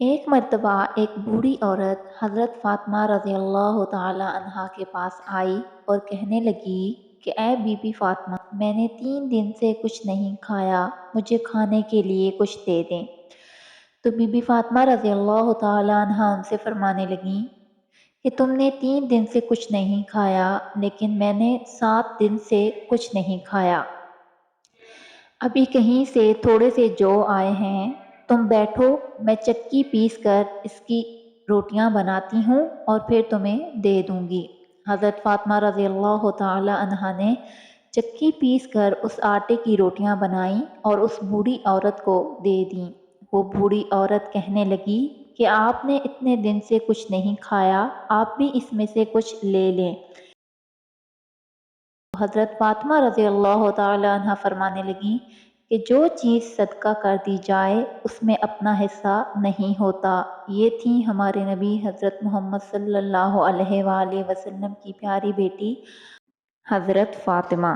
ایک مرتبہ ایک بوڑھی عورت حضرت فاطمہ رضی اللہ تعالی عنہا کے پاس آئی اور کہنے لگی کہ اے بی بی فاطمہ، میں نے 3 دن سے کچھ نہیں کھایا، مجھے کھانے کے لیے کچھ دے دیں۔ تو بی بی فاطمہ رضی اللہ تعالی عنہا ان سے فرمانے لگیں کہ تم نے 3 دن سے کچھ نہیں کھایا، لیکن میں نے 7 دن سے کچھ نہیں کھایا۔ ابھی کہیں سے تھوڑے سے جو آئے ہیں، تم بیٹھو، میں چکی پیس کر اس کی روٹیاں بناتی ہوں اور پھر تمہیں دے دوں گی۔ حضرت فاطمہ رضی اللہ تعالی عنہا نے چکی پیس کر اس آٹے کی روٹیاں بنائیں اور اس بوڑھی عورت کو دے دیں۔ وہ بوڑھی عورت کہنے لگی کہ آپ نے اتنے دن سے کچھ نہیں کھایا، آپ بھی اس میں سے کچھ لے لیں۔ حضرت فاطمہ رضی اللہ تعالی عنہ فرمانے لگیں کہ جو چیز صدقہ کر دی جائے اس میں اپنا حصہ نہیں ہوتا۔ یہ تھی ہمارے نبی حضرت محمد صلی اللہ علیہ وآلہ وسلم کی پیاری بیٹی حضرت فاطمہ۔